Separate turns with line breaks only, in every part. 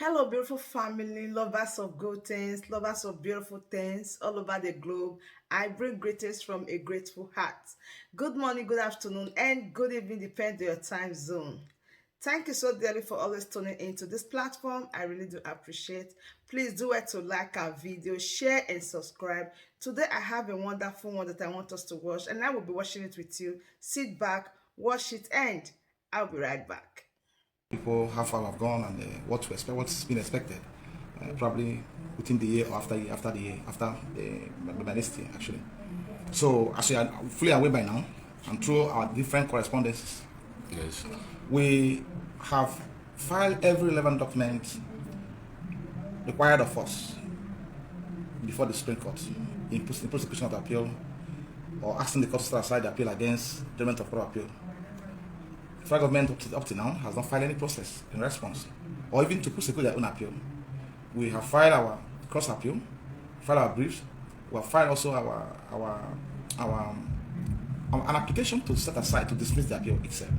Hello, beautiful family, lovers of good things, lovers of beautiful things all over the globe. I bring greetings from a grateful heart. Good morning, good afternoon, and good evening, depending on your time zone. Thank you so dearly for always tuning into this platform. I really do appreciate. Please do it to like our video, share, and subscribe. Today, I have a wonderful one that I want us to watch, and I will be watching it with you. Sit back, watch it, and I'll be right back.
People how far I've gone and what to expect, what's been expected, probably within the year or after my next year actually. So as you are fully aware by now, and through our different correspondences,
Yes.
we have filed every relevant document required of us before the Supreme Court in prosecution of the appeal or asking the court to set aside the appeal against judgment of court of appeal. The federal government up to now has not filed any process in response, or even to prosecute their own appeal. We have filed our cross appeal, filed our briefs. We have filed also an application to set aside to dismiss the appeal itself,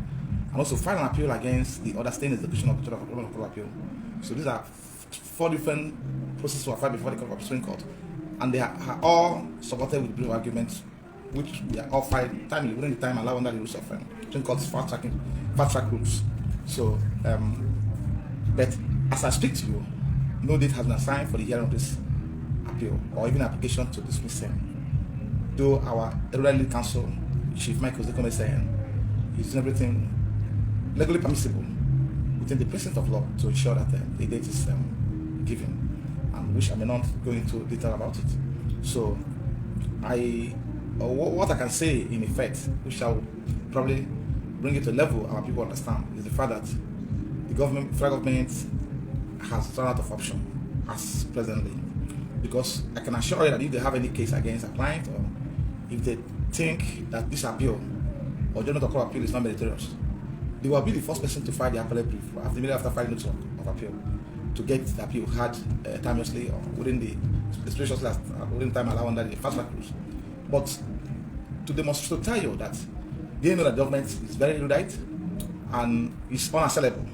and also filed an appeal against the other staying execution of the court of appeal. So these are four different processes we have filed before the Supreme Court, and they are all supported with brief arguments, which we are all filed timely within the time allowed under the rules of Supreme Court's fast track rules. So, but as I speak to you, no date has been assigned for the hearing of this appeal or even application to dismiss him. Though our elderly counsel, Chief Michael Zekome, is saying he's doing everything legally permissible within the presence of law to ensure that the date is given, and which I may not go into detail about it. So, what I can say in effect, which shall probably bring it to a level our people understand, is the fact that the federal government has run out of option as presently. Because I can assure you that if they have any case against a client, or if they think that this appeal or judgment of court appeal is not meritorious, they will be the first person to file the appellate brief immediately after filing notice of appeal to get the appeal heard timelessly or within the time allowed under the fast track rules. But to demonstrate to tell you that they know that the government is very erudite and is unassailable,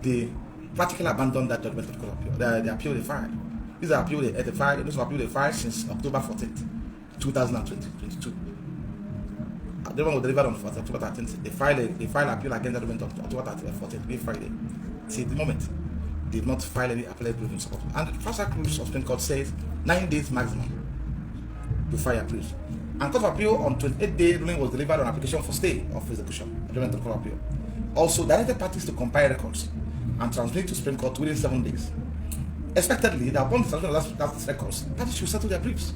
they practically abandoned that judgment of court appeal. The appeal they filed. These are appeal they filed. This appeal they filed since October 14th, 2022. The one was delivered on October 13th. They filed appeal against the judgment of October 14th, being Friday. See, at the moment, they did not file any appellate brief in support. And the fast track rules of Supreme Court says 9 days maximum to file appeals. And Court of Appeal on 28-day ruling was delivered on application for stay of execution, judgment of Court of Appeal. Also directed parties to compile records and transmit to Supreme Court within 7 days. Expectedly, that upon the transmission of those records, parties should settle their briefs.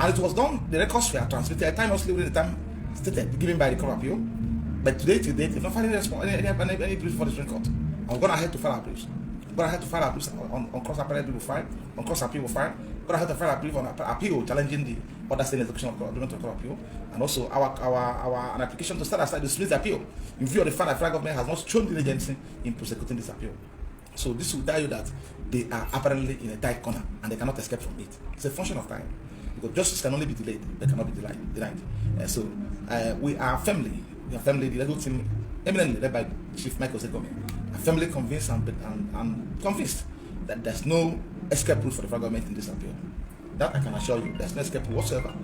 And it was done, the records were transmitted timelessly within the time stated, given by the Court of Appeal. But today, they've not filed any briefs for the Supreme Court. And we're going ahead to file our briefs. We're going ahead to file our briefs on cross appellate brief file, on cross appeal file. We're going ahead to file a brief on appeal challenging the other state execution of judgment of court appeal, and also an application to set aside the dismiss the appeal in view of the fact that the federal government has not shown diligence in prosecuting this appeal. So this will tell you that they are apparently in a tight corner and they cannot escape from it. It's a function of time, because justice can only be delayed, but cannot be denied. So we are firmly, the legal team, eminently led by Chief Michael Zekome, are firmly convinced and convinced that there's no escape route for the federal government in this appeal. That I can assure you, there's no escape route whatsoever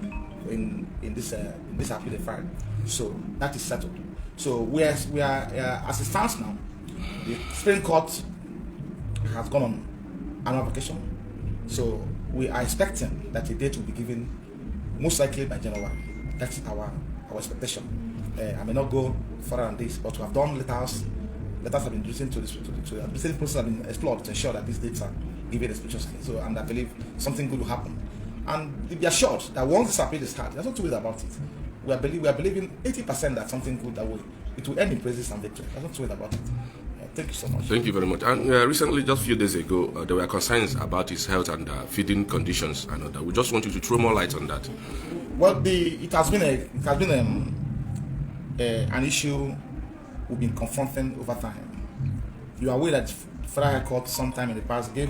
in this appeal they filed. So that is settled. So we are as it stands now, the Supreme Court has gone on an application. So we are expecting that a date will be given most likely by January. That's our expectation. I may not go further than this, but we have done letters have been written to the administrative process have been explored to ensure that these dates are given expectations. So, and I believe something good will happen. And be assured that once this appeal is had, there's no two ways about it. We are believing 80% that something good it will end in praises and victory. There's no two ways about it. Thank you so much.
Thank you very much. And recently, just a few days ago, there were concerns about his health and feeding conditions, and we just want you to throw more light on that.
Well, it has been an issue we've been confronting over time. You are aware that Federal High Court sometime in the past gave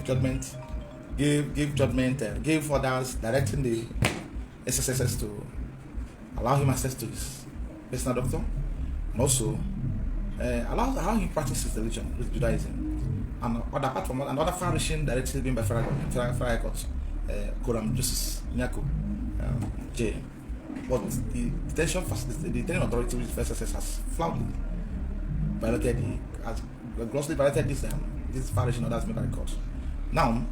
orders directing the SSSS to allow him access to his personal doctor, and also allow him practice his religion, his Judaism. and apart from another far-reaching directive being by Federal Court, Koram Justice Nyako J. But the detention authority, which FSSS has flaunted, has grossly violated this far-reaching orders made by the court. Now,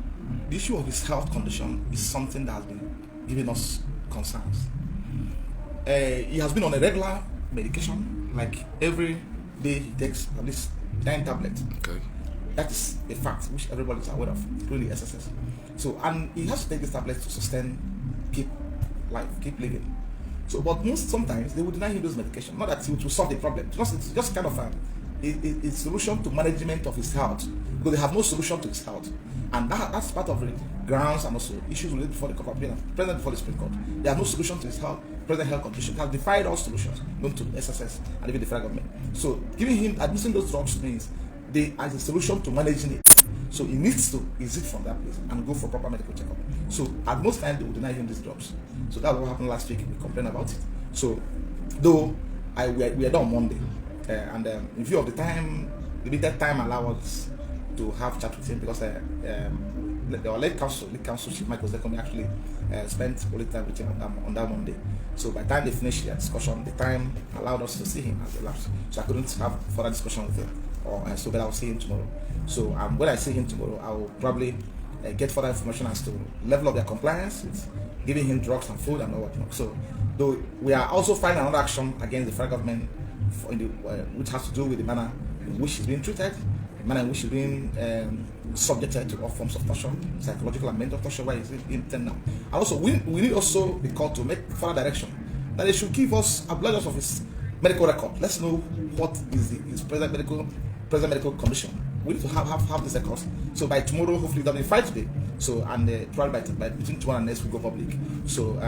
the issue of his health condition is something that has been giving us concerns. He has been on a regular medication, like every day he takes at least 9 tablets.
Okay.
That is a fact which everybody is aware of, including SSS. So, and he has to take these tablets to sustain, keep life, keep living. So, but sometimes they will deny him those medication. Not that it will solve the problem. It's just kind of a solution to management of his health, because they have no solution to his health, and that's part of the grounds and also issues related before the court of appeal, present before the Supreme Court. There are no solution to his health, present health condition. It has defied all solutions known to the SSS and even the federal government. So, giving him administering those drugs means they as a solution to managing it. So he needs to exit from that place and go for proper medical checkup. So at most times they will deny him these drugs. So that's what happened last week. We complained about it. So though we are done on Monday, and in view of the time, limited time allowed us to have chat with him, because our late counsel Chief Michael Zekomi actually spent quality time with him on that Monday. So by the time they finished their discussion, the time allowed us to see him as elapsed. So I couldn't have further discussion with him. So that I'll see him tomorrow. So when I see him tomorrow, I will probably get further information as to level of their compliance with giving him drugs and food and all whatnot. So though we are also filing another action against the federal government which has to do with the manner in which he's being treated, the manner in which he's being subjected to all forms of torture, psychological and mental torture, where he's in now. And also we need also the court to make further direction that they should give us a blood of his medical record. Let's know what is his present medical condition. We need to have this records. So by tomorrow, hopefully that will be fine today. So and probably by between tomorrow and next we go public. So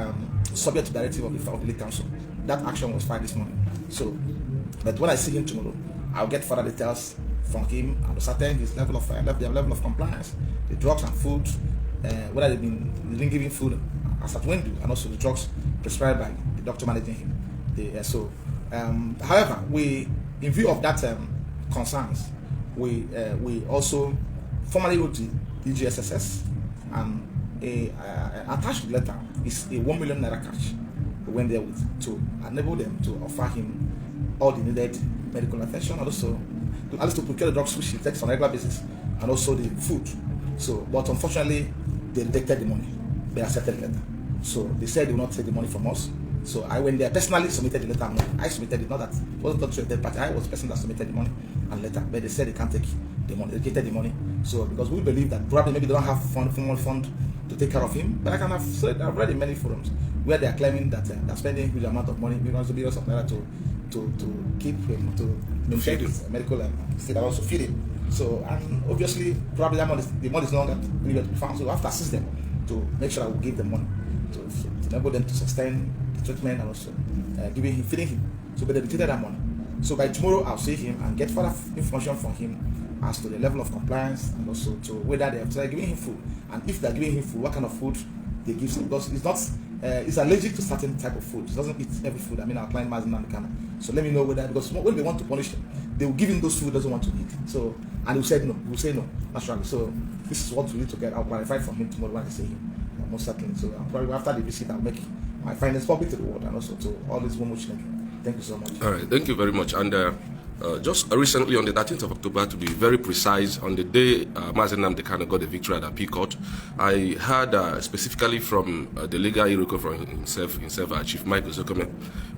subject to directive of the lead council. That action was filed this morning. So, but when I see him tomorrow, I'll get further details from him and ascertain his level of compliance, the drugs and food, whether they've been giving food as at when, and also the drugs prescribed by the doctor managing him. However, in view of that concerns, we also formally wrote to DGSSS, and attached to the letter is a 1 million naira cash we went there with to enable them to offer him all the needed medical attention, and also at least to procure the drugs which he takes on a regular basis, and also the food. So, but unfortunately, they rejected the money. They accepted the letter. So they said they will not take the money from us. So I went there, personally submitted the letter. I submitted it, not that it wasn't done to a third party. I was the person that submitted the money and letter, but they said they can't take the money, they rejected the money. So because we believe that probably maybe they don't have formal fund to take care of him, but I can have said, I've read in many forums where they are claiming that they're spending a huge amount of money, billions of naira to keep him, to maintain his medical state, and also feed him. So, and obviously, probably the money is no longer able to be found. So we have to assist them to make sure that we give them money to enable them to sustain the treatment, and also feeding him. So, but they rejected that money. So by tomorrow, I'll see him and get further information from him as to the level of compliance, and also to whether they have started giving him food, and if they're giving him food, what kind of food they give him, because it's not. It's allergic to certain type of food. It doesn't eat every food. I mean, our client Mazin and Kana. So let me know whether, because when they want to punish him, they will give him those food he doesn't want to eat. So, and he said no. He will say no, naturally. So this is what we need to get. I'll clarify from him tomorrow when I see him, most certainly. So probably after the visit, I'll make my findings public to the world, and also to all these women. Thank you so much.
All right, thank you very much. And just recently, on the 13th of October, to be very precise, on the day Mazen Nnamdi Kanu got the victory at the Appeal Court, I heard specifically from the legal Iroko from himself, Chief Michael Zekomi,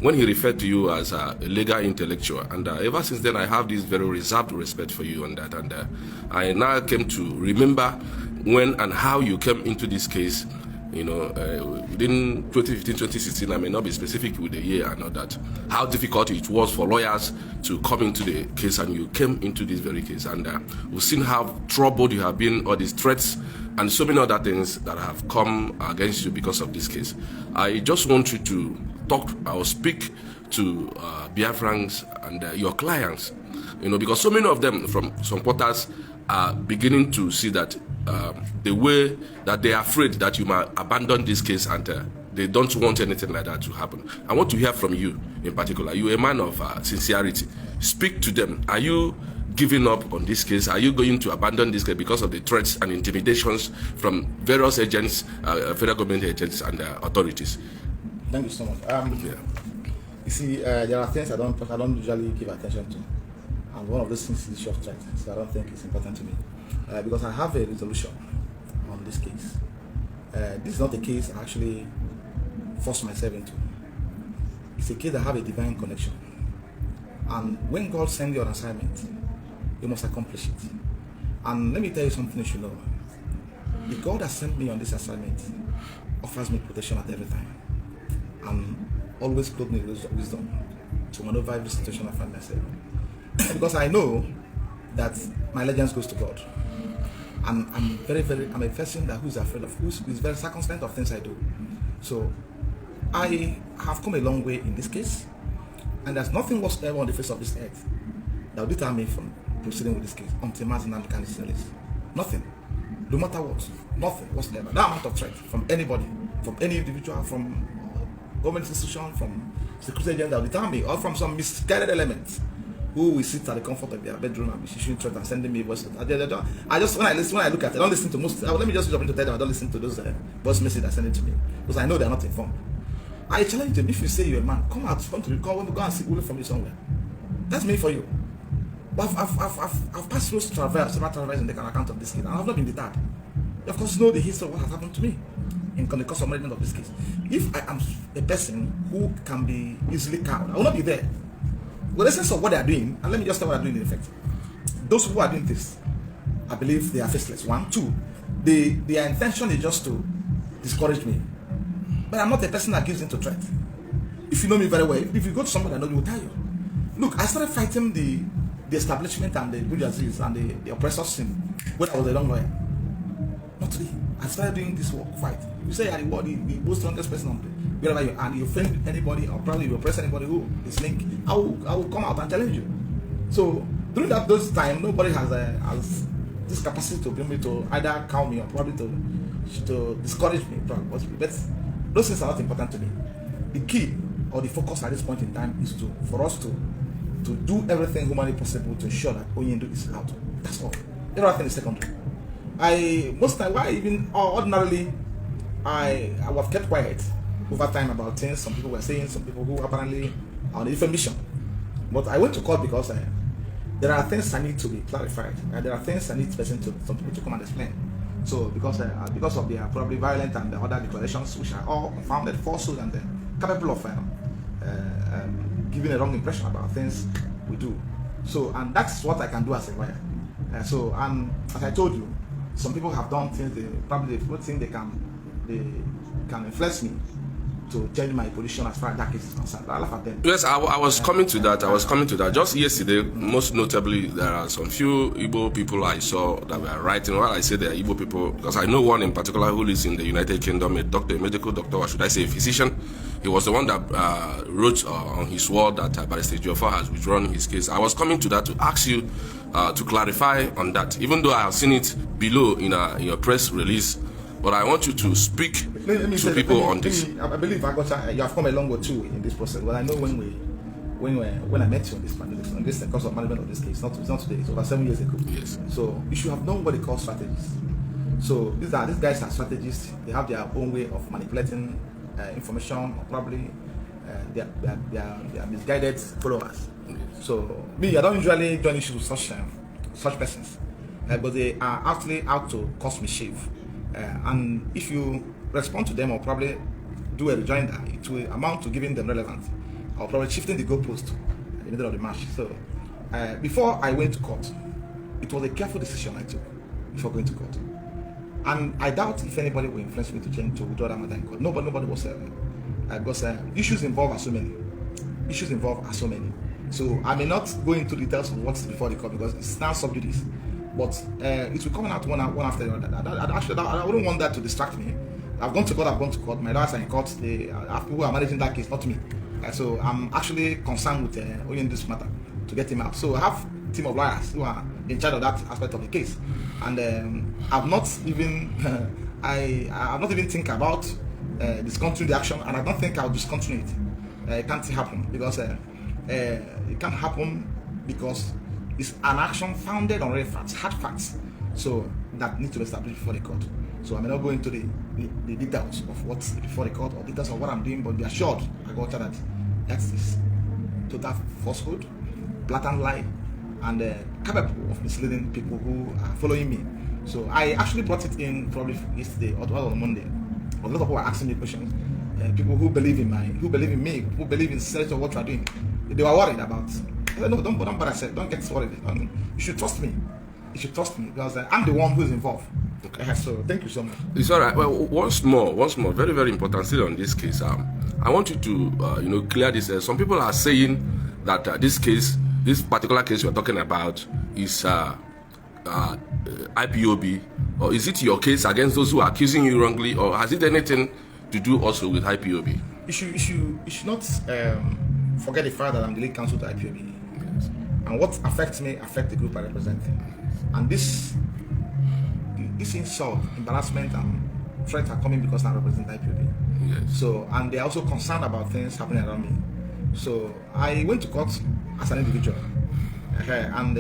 when he referred to you as a legal intellectual. And ever since then, I have this very reserved respect for you on that. And I now came to remember when and how you came into this case. You know, within 2015, 2016, I may not be specific with the year and all that, how difficult it was for lawyers to come into the case, and you came into this very case. And we've seen how troubled you have been, all these threats and so many other things that have come against you because of this case. I just want you to talk or speak to Biafrans and your clients, you know, because so many of them from some quarters are beginning to see that the way that they are afraid that you might abandon this case, and they don't want anything like that to happen. I want to hear from you in particular. You're a man of sincerity. Speak to them. Are you giving up on this case? Are you going to abandon this case because of the threats and intimidations from various agents, federal government agents and authorities?
Thank you so much. You see, there are things I don't usually give attention to, and one of those things is issue of threat. So I don't think it's important to me because I have a resolution on this case. This is not a case I actually force myself into. It's a case that have a divine connection, and when God sends you an assignment, you must accomplish it. And let me tell you something you should know. The God that sent me on this assignment offers me protection at every time, and always clothe me with wisdom to maneuver every situation I find myself. Because I know that my allegiance goes to God, and I'm a person who is afraid of, who is very circumspect of things I do. So I have come a long way in this case, and there's nothing whatsoever on the face of this earth that will deter me from proceeding with this case until Mazinam can release. Nothing, no matter what, nothing whatsoever. That amount of threat from anybody, from any individual, from government institution, from security agents that will deter me, or from some misguided elements who will sit at the comfort of their bedroom and be issuing threats and sending me voices. I just when I look at it, I don't listen to most. Let me just jump into that. I don't listen to those voice messages that send it to me because I know they are not informed. I challenge them. If you say you're a man, come out, come and seek will from you somewhere. That's me for you. But I've passed through several traverses in the account of this case, and I've not been deterred. You of course know the history of what has happened to me in the course of management of this case. If I am a person who can be easily cowed, I will not be there. With the sense of what they are doing, and let me just tell what they are doing in effect. Those who are doing this, I believe they are faceless. 1, 2, their intention is just to discourage me. But I'm not a person that gives into threat. If you know me very well, if you go to somebody I know, they will tell you. Look, I started fighting the establishment and the bourgeoisie and the oppressors when I was a young lawyer. Not today. I started doing this work fight. You say you are the most strongest person on the wherever you are, and you offend anybody or probably you oppress anybody who is linked, I will come out and challenge you. So during those times, nobody has this capacity to bring me to either cow me or probably to discourage me. But those things are not important to me. The key or the focus at this point in time is for us to do everything humanly possible to ensure that Oyendo is out. That's all. Everything is secondary. Ordinarily, I was kept quiet over time about things some people were saying, some people who apparently are on a different mission. But I went to court because there are things that need to be clarified. There are things that need some people to come and explain. So because of their probably violent and the other declarations, which are all confounded, falsehood, and capable of giving a wrong impression about things we do. So, and that's what I can do as a lawyer. As I told you, some people have done things they think they can influence me to change my position as far as that case is concerned. I laugh at them.
Yes, I was coming to that. Just yesterday, most notably, there are some few Igbo people I saw that were writing. Well, I say they are Igbo people because I know one in particular who lives in the United Kingdom, a medical doctor, or should I say a physician. He was the one that wrote on his wall that Barrister Ejiofor has withdrawn his case. I was coming to that to ask you to clarify on that, even though I have seen it below in your press release. But I want you to speak to people on this.
I believe you have come a long way too in this process. Well, I know when I met you on this course of management of this case, it's not today, it's over 7 years ago.
Yes.
So you should have known what they call strategies. So these guys are strategists. They have their own way of manipulating information, or probably they are misguided followers.
Yes.
So me, I don't usually join issues with such persons, but they are actually out to cause mischief. And if you respond to them or probably do a rejoinder, it will amount to giving them relevance or probably shifting the goalpost in the middle of the match. So before I went to court, it was a careful decision I took before going to court. And I doubt if anybody will influence me to change to withdraw that matter in court. Nobody was because issues involved are so many. So I may not go into details of what's before the court because it's now sub judice. But it will come out one after the other. I wouldn't want that to distract me. I've gone to court. My lawyers are in court. They have people who are managing that case, not me. So I'm actually concerned with in this matter to get him out. So I have a team of lawyers who are in charge of that aspect of the case, and I've not even I have not even think about discontinuing the action, and I don't think I'll discontinue it. It can't happen because it can't happen because It's an action founded on real facts, hard facts, so that need to be established before the court. So I may not go into the details of what's before the court or details of what I'm doing, but be assured, I got that that is total falsehood, blatant lie, and capable of misleading people who are following me. So I actually brought it in probably yesterday or on Monday. A lot of people are asking me questions. People who believe in me, who believe in the sincerity of what you are doing. They were worried about. I said, no, don't bother. I said, don't get worried. You should trust me. You should trust me because I'm the one who is involved. Okay. So thank you so much.
It's all right. Well, once more, very, very important still on this case. I want you to clear this. Some people are saying that this particular case we're talking about is IPOB, or is it your case against those who are accusing you wrongly, or has it anything to do also with IPOB?
You should not forget the fact that I'm the lead counsel to IPOB. Yes. And what affects me affects the group I represent. And this insult, embarrassment, and threat are coming because I represent IPOB.
Yes.
So, and they're also concerned about things happening around me. So I went to court as an individual, and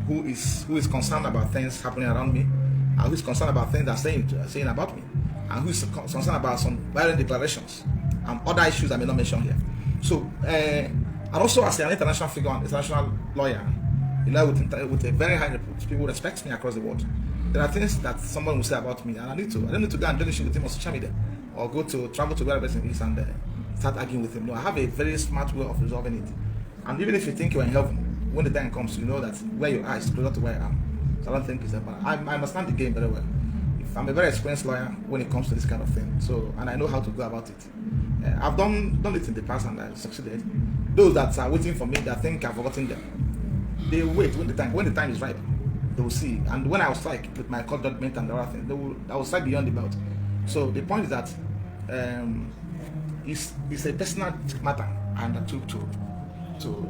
who is concerned about things happening around me, and who is concerned about things they're saying about me, and who is concerned about some violent declarations and other issues I may not mention here. So, and also as an international figure, an international lawyer, with a very high repute, people respect me across the world. There are things that someone will say about me, and I don't need to go and do with him on social media, or travel to where the person is and start arguing with him. No, I have a very smart way of resolving it. And even if you think you're in heaven, when the time comes, you know that where you are is closer to where I am. So I don't think it's that bad. I understand the game very well. I'm a very experienced lawyer when it comes to this kind of thing. So, and I know how to go about it. I've done it in the past and I succeeded. Those that are waiting for me, that think I've forgotten them, they wait when the time is right. They will see. And when I will strike with my court judgment and the other thing, I will strike beyond the belt. So the point is that it's a personal matter I undertook to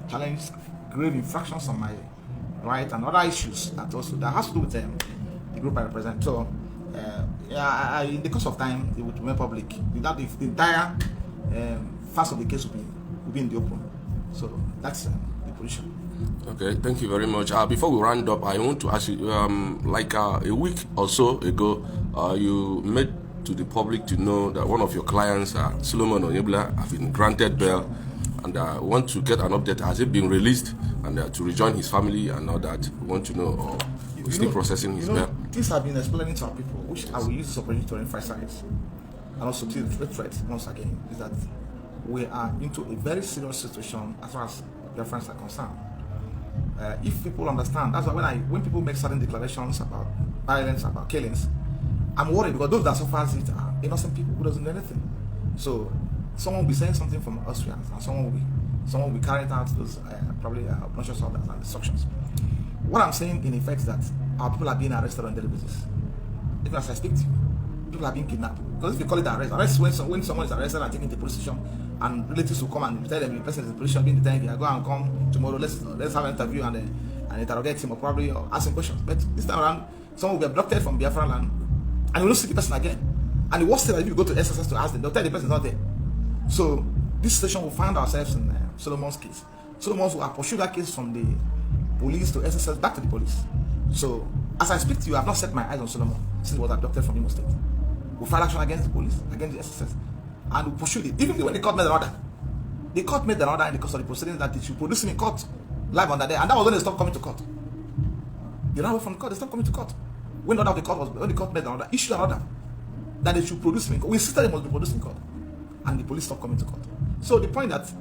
challenge grave infractions on my right and other issues that has to do with the group I represent. So in the course of time, it would remain public. Without the entire face of the case will be in the open. So that's the position.
Okay, thank you very much. Before we round up, I want to ask you, like a week or so ago, you made to the public to know that one of your clients, Solomon Onyebula, have been granted bail, and want to get an update. Has it been released and to rejoin his family and all that? We want to know, or we're still processing his bail.
Things have been explaining to our people, which I will use this opportunity to emphasize, and also to the threat once again, is that we are into a very serious situation as far as their friends are concerned. If people understand, that's why when people make certain declarations about violence, about killings, I'm worried because those that suffer it are innocent people who doesn't do anything. So someone will be saying something from Austria, and someone will be carrying out those probably obnoxious orders and instructions. What I'm saying in effect is that our people are being arrested on a daily basis. Even as I speak to you, people are being kidnapped. Because if you call it arrest when someone is arrested and taken to the police station, and relatives will come and tell them the person is in the police station, being detained, go and come tomorrow, let's have an interview and interrogate him, or probably ask him questions. But this time around, someone will be abducted from Biafra land, and you will not see the person again. And the worst thing is if you go to SSS to ask them, they'll tell the person is not there. So this situation will find ourselves in Solomon's case. Solomon's will pursue that case from the police to SSS back to the police. So as I speak to you, I have not set my eyes on Solomon since he was abducted from Imo State. We file action against the police, against the SSS, and we pursue it. Even when the court made an order, the court made an order in the course of the proceedings that they should produce him in court live on that day, and that was when they stopped coming to court. They ran away from the court. They stopped coming to court. When the order of the court was, when the court made an order, issued an order that they should produce him in court. We insisted they must be produced in court, and the police stopped coming to court. So the point that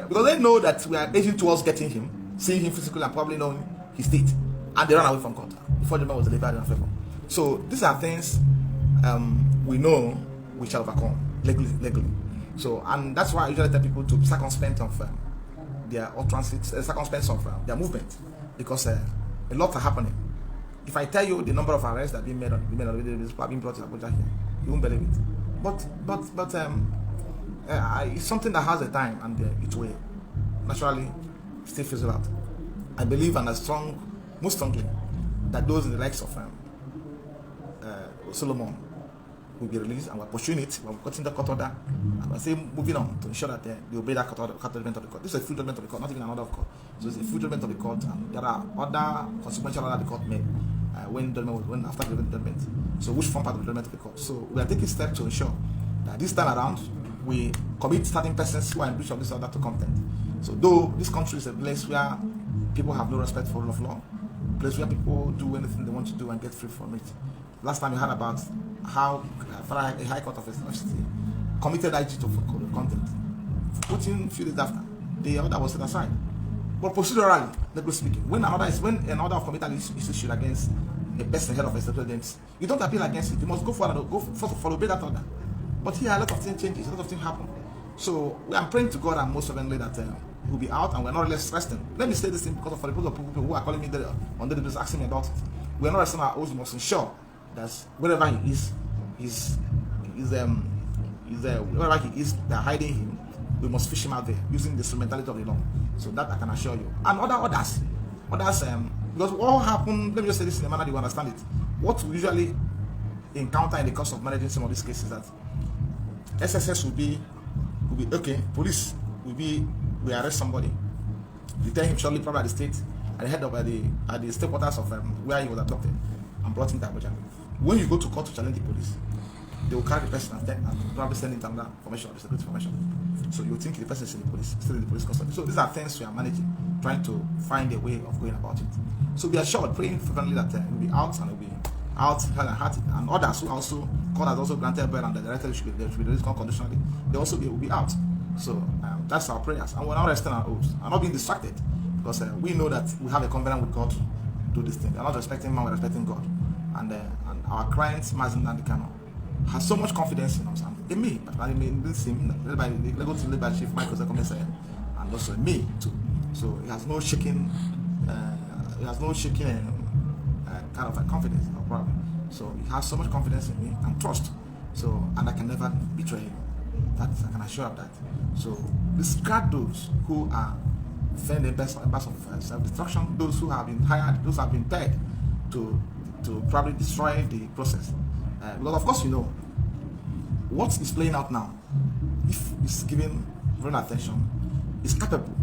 because they know that we are aging towards getting him, seeing him physically, and probably knowing his state, and they ran away from court before the man was delivered in favor. So these are things we know we shall overcome legally. So, and that's why I usually tell people to be circumspect of their utterances, circumspect of their movement, because a lot are happening. If I tell you the number of arrests that are being made on being brought to Abuja here, you won't believe it. But it's something that has a time and it will naturally still fizzle out. I believe and most strongly, that those in the likes of Solomon will be released, and we're pursuing it. We're cutting the court order, and we're saying moving on to ensure that they obey that court judgment of the court. This is a full judgment of the court, not even an order of court. So it's a full judgment of the court, and there are other consequential orders the court made when after the judgment. So which form part of the judgment of the court. So we are taking steps to ensure that this time around we commit certain persons who are in breach of this order to contempt. So though this country is a place where people have no respect for rule of law, a place where people do anything they want to do and get free from it. Last time we heard about how a High Court of FCT committed IG to contempt. Putting a few days after, the order was set aside. But procedurally, legally speaking, when an order of committal is issued against a person head of a president, you don't appeal against it. You must go forward and first of all obey that order. But here a lot of things changes, a lot of things happen. So I'm praying to God and most fervently that we'll be out and we're not really resting. Let me say this thing because for the people who are calling me on the daily asking me about it. We're not resting our oaths. We must ensure that wherever he is, wherever he is, they're hiding him. We must fish him out there using the instrumentality of the law. So that I can assure you. And others, because what happened, let me just say this in a manner you understand it. What we usually encounter in the course of managing some of these cases that SSS will be okay, police we arrest somebody, detain him shortly, probably at the head of the state quarters of where he was abducted and brought him to Abuja. When you go to court to challenge the police, they will carry the person and probably send it under formation of the security formation. So you think the person is in the police, still in the police custody. So these are things we are managing, trying to find a way of going about it. So we are sure, praying fervently that we'll be out and we'll be out hell and hearted, and others who also court has also granted bail and the director should be released unconditionally. They also will be out. So that's our prayers, and we're not resting our oaths. I'm not being distracted because we know that we have a covenant with God to do this thing. We're not respecting man, we're respecting God, and our client Mazen Nandikano has so much confidence in us and in me, but in this team led by the legal team led by Chief Michael Zekomese, and also in me too. So he has no shaking, kind of confidence or problem. So he has so much confidence in me and trust. So, and I can never betray him. That I can assure of that. So discard those who are defending the best of self-destruction, those who have been hired, those who have been paid to probably destroy the process. Because of course you know what is playing out now, if it's given real attention, is capable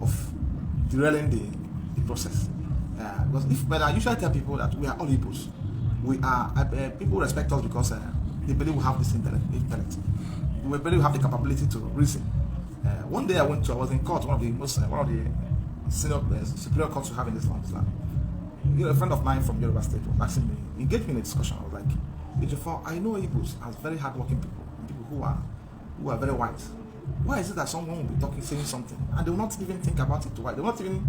of derailing the process. But I usually tell people that we are all Igbos. We are people respect us because they believe we have this intellect. We believe we have the capability to reason. One day I was in court, one of the senior superior courts we have in this land. A friend of mine from Yoruba State was asking me, he engaged me in a discussion. I was like, Ejiofor, I know Igbos as very hardworking people who are very wise. Why is it that someone will be saying something, and they will not even think about it twice? They will not even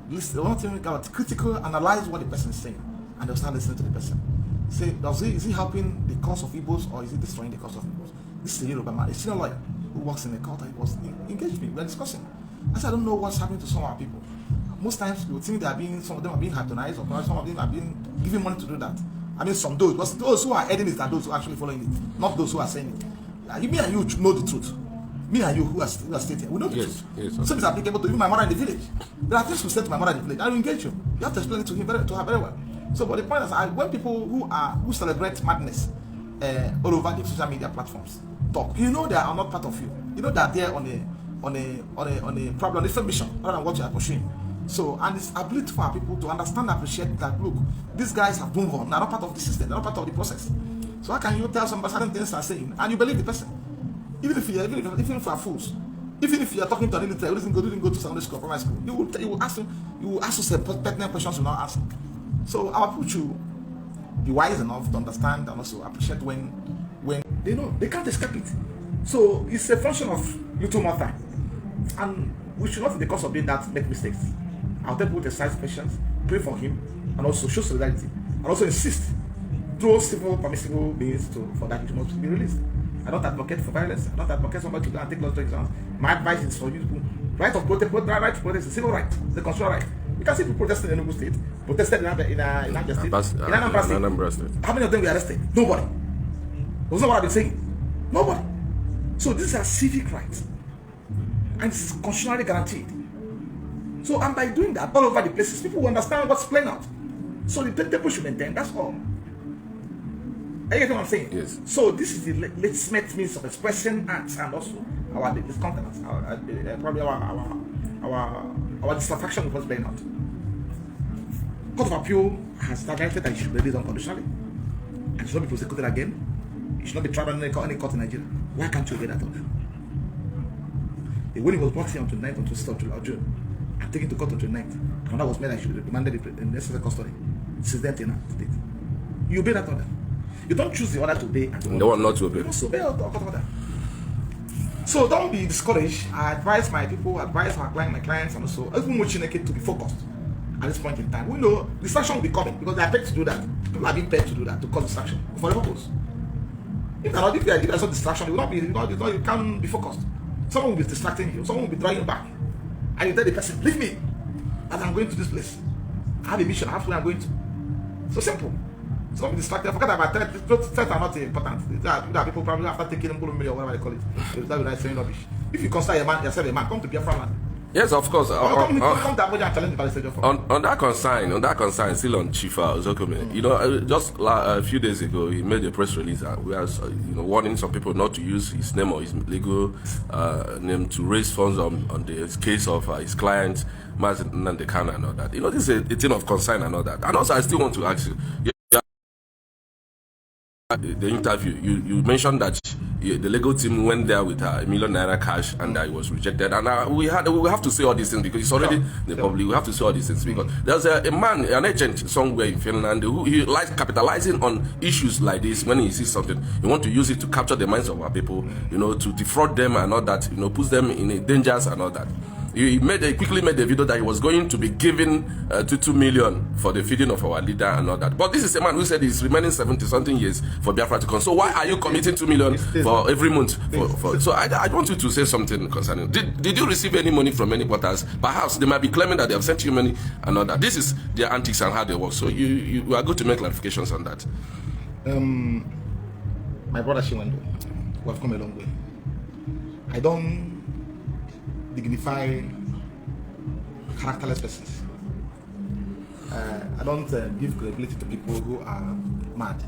listen. They will not even critical analyze what the person is saying, and they'll start listening to the person. Say, is he helping the cause of Igbos or is he destroying the cause of Igbos? This is a Yoruba man, a senior lawyer who works in the court, and he engaged me. We were discussing. I said, I don't know what's happening to some of our people. Most times you think some of them are being patronized, or some of them are being given money to do that. I mean, some those who are heading it are those who are actually following it, not those who are saying it. Me and you know the truth. Me and you who are stating, we know the truth.
Yes,
so it's applicable to even my mother in the village. There are things we say to my mother in the village. I will engage you. You have to explain it to her very well. So, but the point is, when people who celebrate madness all over the social media platforms talk, you know they are not part of you. You know that they are on a problem, different mission rather than what you are pursuing. So, and it's ability for our people to understand and appreciate that, look, these guys have moved on, they're not part of the system, they're not part of the process. So how can you tell some certain things are saying and you believe the person? Even if you are fools, even if you are talking to an illiterate who didn't go to Sunday school or primary school, you will ask you pertinent questions you will not ask. So our people should be wise enough to understand and also appreciate when they know they can't escape it. So it's a function of little more time, and we should not, in the course of doing that, make mistakes. I'll tell people to exercise patience, pray for him, and also show solidarity, and also insist through civil permissible means for that it must be released. I don't advocate for violence. I don't advocate somebody to go and take laws to exams. My advice is for you to right of protest. Right to protest is a civil right, it's a constitutional right. You can see people protesting in Enugu State, protested in Anambra State. How many of them were arrested? Nobody. That's not what I've been saying. Nobody. So these are civic rights, and it's constitutionally guaranteed. So, and by doing that all over the places, people will understand what's playing out. So the people should maintain. That's all. Are you getting what I'm saying?
Yes.
So this is the legitimate means of expressing acts and also our discountenance, probably our dissatisfaction with what's playing out. Court of Appeal has directed that it should be released unconditionally and should not be prosecuted again. It should not be tried in any court in Nigeria. Why can't you obey that order? When he was brought here on 29th on 26th of June and taken to court on 29th, and that was made that he should be demanded in necessary custody. Since then till now, to date. You obey that order. You don't choose the order to obey and
the one not to obey.
You must obey the court order. So don't be discouraged. I advise my people, advise my clients, and also even Chineke to be focused at this point in time. We know distraction will be coming because they are paid to do that. People are being paid to do that, to cause distraction for the purpose. If there's no distraction, you will not be, you can't be focused. Someone will be distracting you, someone will be drawing you back. And you tell the person, leave me, as I'm going to this place. I have a mission, I have where I'm going to. So simple. So don't be distracted. Forget about threats are not important. There are people probably after taking them, or whatever they call it. That without saying rubbish. If you consider yourself a man, come to Biafra land.
Yes, of course.
Come to Abuja and challenge the Ejiofor.
On that concern, still on Chief Ozokome, just a few days ago, he made a press release where warning some people not to use his name or his legal name to raise funds on the case of his client Mazen Nandekana and all that. This is a thing of concern and all that. And also, I still want to ask you. The interview, you mentioned that the legal team went there with $1 million cash and it was rejected, and we have to say all these things because it's already the public. We have to say all these things because there's a man, an agent somewhere in Finland who he likes capitalizing on issues like this. When he sees something, he want to use it to capture the minds of our people, to defraud them and all that, puts them in dangers and all that. He quickly made a video that he was going to be giving 2 million for the feeding of our leader and all that. But this is a man who said he's remaining 70-something years for Biafra to come. So why are you committing 2 million for every month? So I want you to say something concerning. Did you receive any money from any portals? Perhaps they might be claiming that they have sent you money and all that. This is their antics and how they work. So you are good to make clarifications on that.
My brother Shiwendo, we have come a long way. I don't dignify characterless persons. I don't give credibility to people who are mad,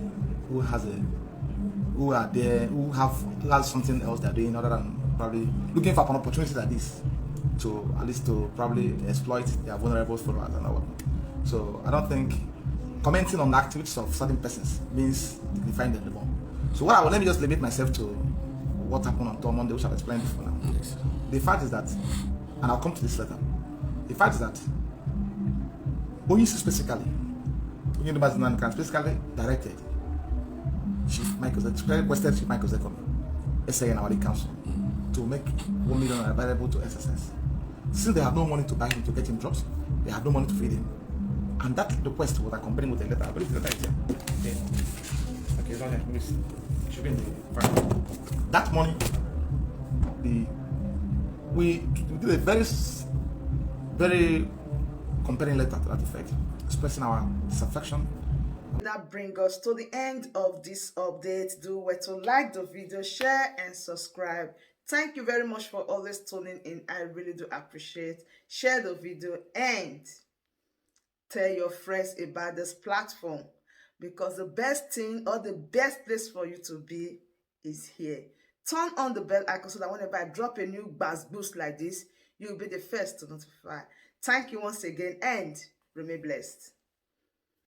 who have something else they're doing other than probably looking for an opportunity like this to at least to probably exploit their vulnerable followers and all. So I don't think commenting on the activities of certain persons means dignifying them anymore. So let me just limit myself to what happened on Monday, which I've explained before now. Yes. The fact is that, and I'll come to this later, the fact is that Oyinsi specifically directed Chief Michael requested Chief Michael Zekome, SA and our council, to make 1 million available to SSS. Since they have no money to buy him to get him jobs, they have no money to feed him. And that request was accompanied with a letter. I believe the letter is here. Okay, it's not here. It should be in the file. That money, we did a very compelling letter to that effect, expressing our dissatisfaction.
That brings us to the end of this update. Do well to like the video, share and subscribe. Thank you very much for always tuning in. I really do appreciate. Share the video and tell your friends about this platform, because the best thing or the best place for you to be is here. Turn on the bell icon so that whenever I drop a new boost like this, you'll be the first to notify. Thank you once again and remain blessed.